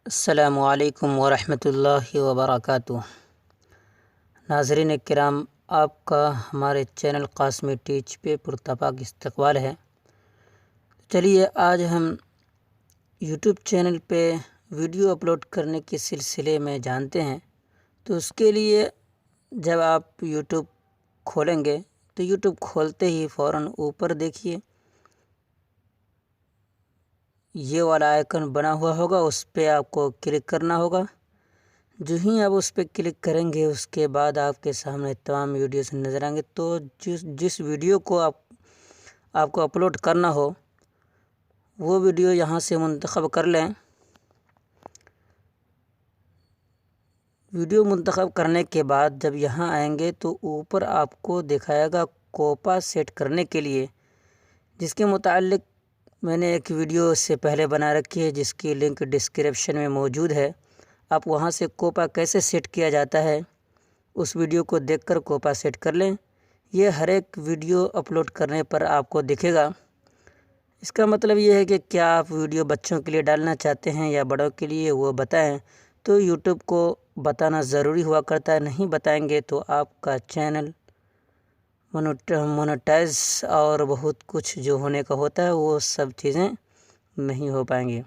अस्सलामु अलैकुम वरहमतुल्लाहि वबरकातुह। नाज़रीन किराम, आपका हमारे चैनल क़ासमी टीच पे पुरतपाक इस्तक़बाल है। चलिए आज हम यूट्यूब चैनल पे वीडियो अपलोड करने के सिलसिले में जानते हैं। तो उसके लिए जब आप यूट्यूब खोलेंगे तो यूट्यूब खोलते ही फ़ौरन ऊपर देखिए ये वाला आइकन बना हुआ होगा, उस पर आपको क्लिक करना होगा। जो ही आप उस पर क्लिक करेंगे उसके बाद आपके सामने तमाम वीडियोस नज़र आएंगे। तो जिस वीडियो को आपको अपलोड करना हो वो वीडियो यहाँ से मुंतखब कर लें। वीडियो मुंतखब करने के बाद जब यहाँ आएंगे तो ऊपर आपको दिखाएगा कोपा सेट करने के लिए, जिसके मुताल्लिक मैंने एक वीडियो इससे पहले बना रखी है जिसकी लिंक डिस्क्रिप्शन में मौजूद है। आप वहां से कोपा कैसे सेट किया जाता है उस वीडियो को देखकर कोपा सेट कर लें। ये हर एक वीडियो अपलोड करने पर आपको दिखेगा। इसका मतलब ये है कि क्या आप वीडियो बच्चों के लिए डालना चाहते हैं या बड़ों के लिए, वो बताएं। तो यूट्यूब को बताना ज़रूरी हुआ करता है, नहीं बताएंगे तो आपका चैनल मोनेटाइज और बहुत कुछ जो होने का होता है वो सब चीज़ें नहीं हो पाएंगी।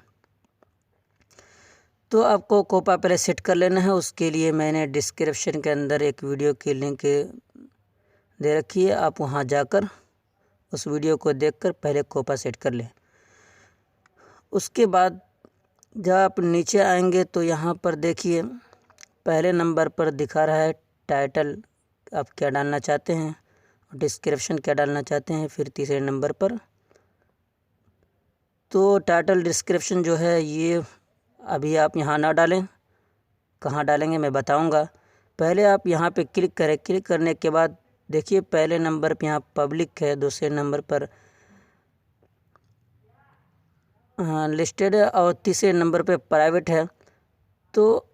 तो आपको कोपा पहले सेट कर लेना है। उसके लिए मैंने डिस्क्रिप्शन के अंदर एक वीडियो की लिंक दे रखी है, आप वहां जाकर उस वीडियो को देखकर पहले कोपा सेट कर लें। उसके बाद जब आप नीचे आएंगे तो यहाँ पर देखिए पहले नंबर पर दिखा रहा है टाइटल, आप क्या डालना चाहते हैं, डिस्क्रिप्शन क्या डालना चाहते हैं। फिर तीसरे नंबर पर तो टाइटल डिस्क्रिप्शन जो है ये अभी आप यहाँ ना डालें, कहाँ डालेंगे मैं बताऊँगा। पहले आप यहाँ पे क्लिक करें। क्लिक करने के बाद देखिए पहले नंबर पे यहाँ पब्लिक है, दूसरे नंबर पर लिस्टेड है और तीसरे नंबर पे प्राइवेट है। तो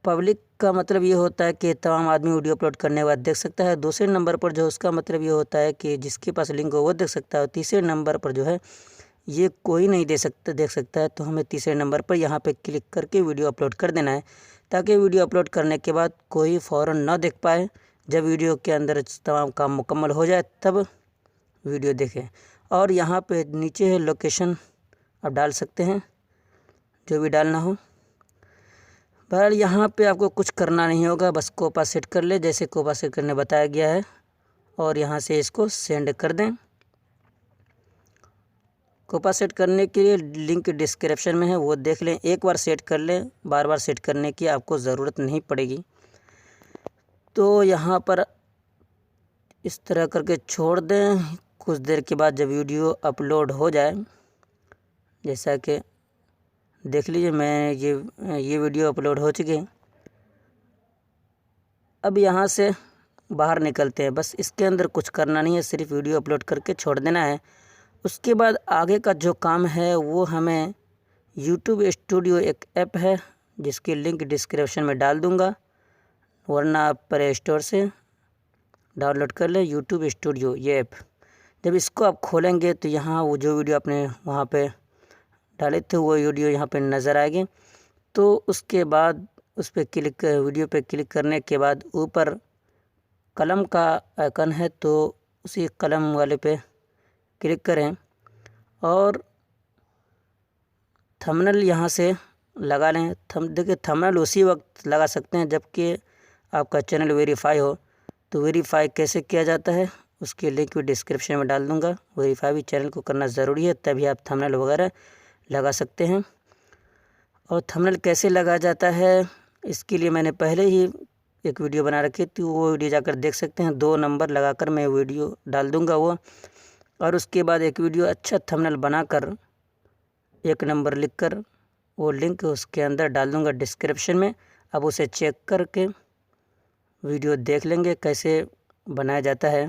पब्लिक का मतलब ये होता है कि तमाम आदमी वीडियो अपलोड करने के बाद देख सकता है। दूसरे नंबर पर जो उसका मतलब ये होता है कि जिसके पास लिंक हो वो देख सकता है। और तीसरे नंबर पर जो है ये कोई नहीं देख सकता है। तो हमें तीसरे नंबर पर यहाँ पे क्लिक करके वीडियो अपलोड कर देना है, ताकि वीडियो अपलोड करने के बाद कोई फ़ौरन ना देख पाए। जब वीडियो के अंदर तमाम काम मुकम्मल हो जाए तब वीडियो देखें। और यहाँ पे नीचे है लोकेशन, आप डाल सकते हैं जो भी डालना हो। पर यहाँ पे आपको कुछ करना नहीं होगा, बस कोपा सेट कर ले जैसे कोपा सेट करने बताया गया है और यहाँ से इसको सेंड कर दें। कोपा सेट करने के लिए लिंक डिस्क्रिप्शन में है, वो देख लें। एक बार सेट कर लें, बार बार सेट करने की आपको ज़रूरत नहीं पड़ेगी। तो यहाँ पर इस तरह करके छोड़ दें। कुछ देर के बाद जब वीडियो अपलोड हो जाए, जैसा कि देख लीजिए मैं ये वीडियो अपलोड हो चुकी है। अब यहाँ से बाहर निकलते हैं। बस इसके अंदर कुछ करना नहीं है, सिर्फ वीडियो अपलोड करके छोड़ देना है। उसके बाद आगे का जो काम है वो हमें यूट्यूब स्टूडियो एक ऐप है जिसकी लिंक डिस्क्रिप्शन में डाल दूँगा, वरना आप प्ले स्टोर से डाउनलोड कर लें यूट्यूब स्टूडियो ये ऐप। जब इसको आप खोलेंगे तो यहाँ वो जो वीडियो आपने वहाँ पे डाले थे वो वीडियो यहाँ पे नज़र आएगी। तो उसके बाद उस पर वीडियो पे क्लिक करने के बाद ऊपर कलम का आइकन है, तो उसी कलम वाले पे क्लिक करें और थंबनेल यहाँ से लगा लें। देखिए थंबनेल उसी वक्त लगा सकते हैं जबकि आपका चैनल वेरीफाई हो। तो वेरीफाई कैसे किया जाता है उसकी लिंक भी डिस्क्रिप्शन में डाल दूँगा। वेरीफाई भी चैनल को करना ज़रूरी है, तभी आप थंबनेल वगैरह लगा सकते हैं। और थंबनेल कैसे लगाया जाता है इसके लिए मैंने पहले ही एक वीडियो बना रखी थी, वो वीडियो जाकर देख सकते हैं। 2 नंबर लगाकर मैं वीडियो डाल दूँगा वो। और उसके बाद एक वीडियो अच्छा थंबनेल बनाकर 1 नंबर लिखकर वो लिंक उसके अंदर डाल दूँगा डिस्क्रिप्शन में। अब उसे चेक करके वीडियो देख लेंगे कैसे बनाया जाता है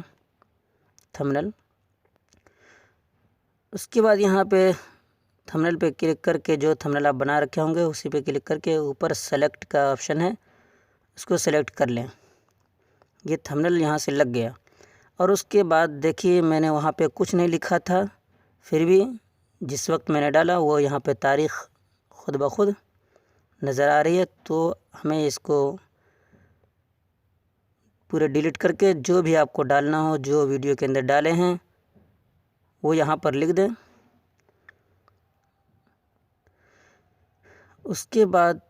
थंबनेल। उसके बाद यहाँ पे थंबनेल पे क्लिक करके जो थंबनेल आप बना रखे होंगे उसी पे क्लिक करके ऊपर सेलेक्ट का ऑप्शन है, उसको सेलेक्ट कर लें। ये थंबनेल यहाँ से लग गया। और उसके बाद देखिए मैंने वहाँ पे कुछ नहीं लिखा था, फिर भी जिस वक्त मैंने डाला वो यहाँ पे तारीख़ खुद ब खुद नज़र आ रही है, तो हमें इसको पूरे डिलीट करके जो भी आपको डालना हो, जो वीडियो के अंदर डाले हैं वो यहाँ पर लिख दें। उसके बाद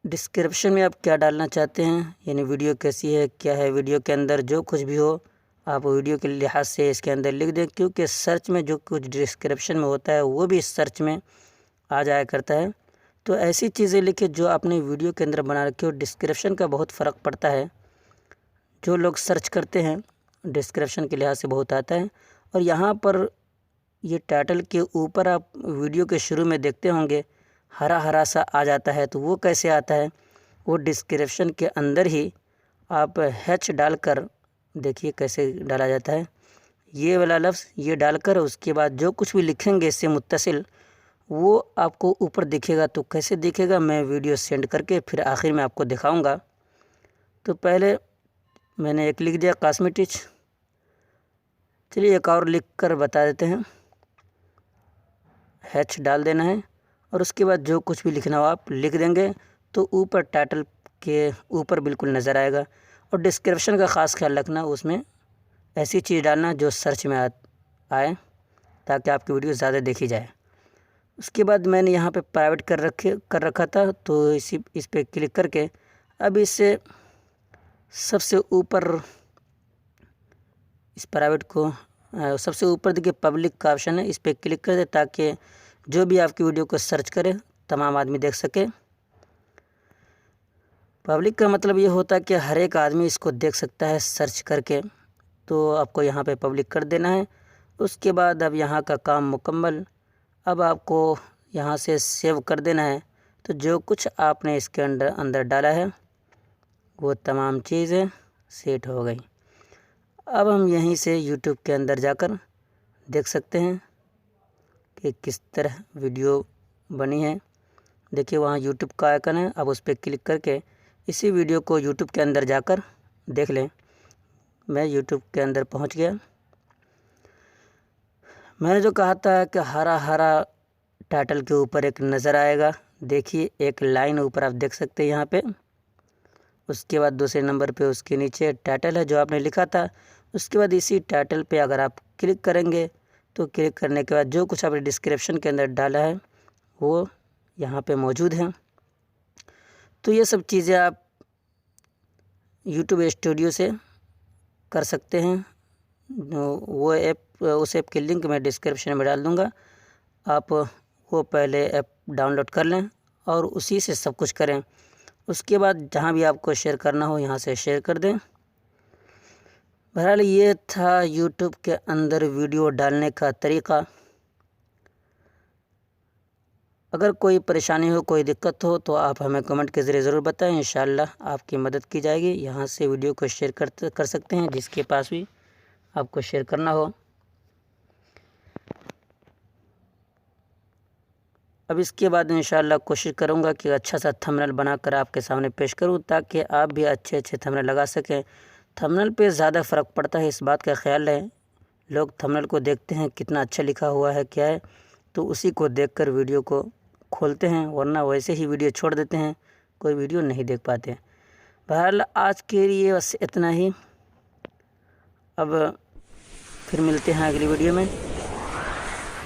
डिस्क्रिप्शन में आप क्या डालना चाहते हैं, यानी वीडियो कैसी है, क्या है वीडियो के अंदर, जो कुछ भी हो आप वीडियो के लिहाज से इसके अंदर लिख दें, क्योंकि सर्च में जो कुछ डिस्क्रिप्शन में होता है वो भी सर्च में आ जाया करता है। तो ऐसी चीज़ें लिखें जो आपने वीडियो के अंदर बना रखी हो। डिस्क्रिप्शन का बहुत फ़र्क पड़ता है, जो लोग सर्च करते हैं डिस्क्रिप्शन के लिहाज से बहुत आता है। और यहाँ पर ये टाइटल के ऊपर आप वीडियो के शुरू में देखते होंगे हरा हरा सा आ जाता है, तो वो कैसे आता है, वो डिस्क्रिप्शन के अंदर ही आप हैच डालकर देखिए कैसे डाला जाता है। ये वाला लफ्ज़ ये डालकर उसके बाद जो कुछ भी लिखेंगे इससे मुत्तसिल वो आपको ऊपर दिखेगा। तो कैसे दिखेगा, मैं वीडियो सेंड करके फिर आखिर में आपको दिखाऊंगा। तो पहले मैंने एक लिख दिया कॉस्मेटिक्स, चलिए एक और लिख कर बता देते हैं। हैच डाल देना है और उसके बाद जो कुछ भी लिखना हो आप लिख देंगे, तो ऊपर टाइटल के ऊपर बिल्कुल नज़र आएगा। और डिस्क्रिप्शन का ख़ास ख्याल रखना, उसमें ऐसी चीज़ डालना जो सर्च में आए ताकि आपकी वीडियो ज़्यादा देखी जाए। उसके बाद मैंने यहाँ पे प्राइवेट कर रखा था, तो इस पर क्लिक करके अब इससे सबसे ऊपर इस प्राइवेट को सबसे ऊपर देखिए पब्लिक का ऑप्शन है, इस पर क्लिक कर दे ताकि जो भी आपकी वीडियो को सर्च करे तमाम आदमी देख सके। पब्लिक का मतलब ये होता है कि हर एक आदमी इसको देख सकता है सर्च करके, तो आपको यहाँ पे पब्लिक कर देना है। उसके बाद अब यहाँ का काम मुकम्मल। अब आपको यहाँ से सेव कर देना है। तो जो कुछ आपने इसके अंदर डाला है वो तमाम चीज़ें सेट हो गई। अब हम यहीं से यूट्यूब के अंदर जाकर देख सकते हैं कि किस तरह वीडियो बनी है। देखिए वहाँ यूट्यूब का आइकन है, अब उस पर क्लिक करके इसी वीडियो को यूट्यूब के अंदर जाकर देख लें। मैं यूट्यूब के अंदर पहुँच गया। मैंने जो कहा था कि हरा हरा टाइटल के ऊपर एक नज़र आएगा, देखिए एक लाइन ऊपर आप देख सकते हैं यहाँ पे। उसके बाद दूसरे नंबर पे उसके नीचे टाइटल है जो आपने लिखा था। उसके बाद इसी टाइटल पे अगर आप क्लिक करेंगे तो क्लिक करने के बाद जो कुछ आपने डिस्क्रिप्शन के अंदर डाला है वो यहाँ पे मौजूद है। तो ये सब चीज़ें आप यूट्यूब स्टूडियो से कर सकते हैं। वो ऐप, उस ऐप की लिंक मैं डिस्क्रिप्शन में डाल दूँगा। आप वो पहले ऐप डाउनलोड कर लें और उसी से सब कुछ करें। उसके बाद जहाँ भी आपको शेयर करना हो यहाँ से शेयर कर दें। बहरहाल ये था यूट्यूब के अंदर वीडियो डालने का तरीक़ा। अगर कोई परेशानी हो, कोई दिक्कत हो तो आप हमें कमेंट के ज़रिए ज़रूर बताएं, इंशाल्लाह आपकी मदद की जाएगी। यहाँ से वीडियो को शेयर कर सकते हैं जिसके पास भी आपको शेयर करना हो। अब इसके बाद इंशाल्लाह कोशिश करूँगा कि अच्छा सा थंबनेल बनाकर आपके सामने पेश करूँ ताकि आप भी अच्छे अच्छे थंबनेल लगा सकें। थंबनेल पे ज़्यादा फ़र्क पड़ता है, इस बात का ख्याल है। लोग थंबनेल को देखते हैं कितना अच्छा लिखा हुआ है क्या है, तो उसी को देखकर वीडियो को खोलते हैं, वरना वैसे ही वीडियो छोड़ देते हैं, कोई वीडियो नहीं देख पाते। बहरहाल आज के लिए बस इतना ही। अब फिर मिलते हैं अगली वीडियो में।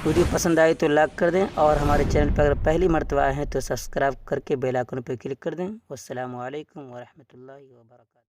वीडियो पसंद आई तो लाइक कर दें और हमारे चैनल पर अगर पहली मर्तबा आए हैं तो सब्सक्राइब करके बेल आइकन पर क्लिक कर दें। वस्सलामु अलैकुम वरहमतुल्लाहि वबरकातुहू।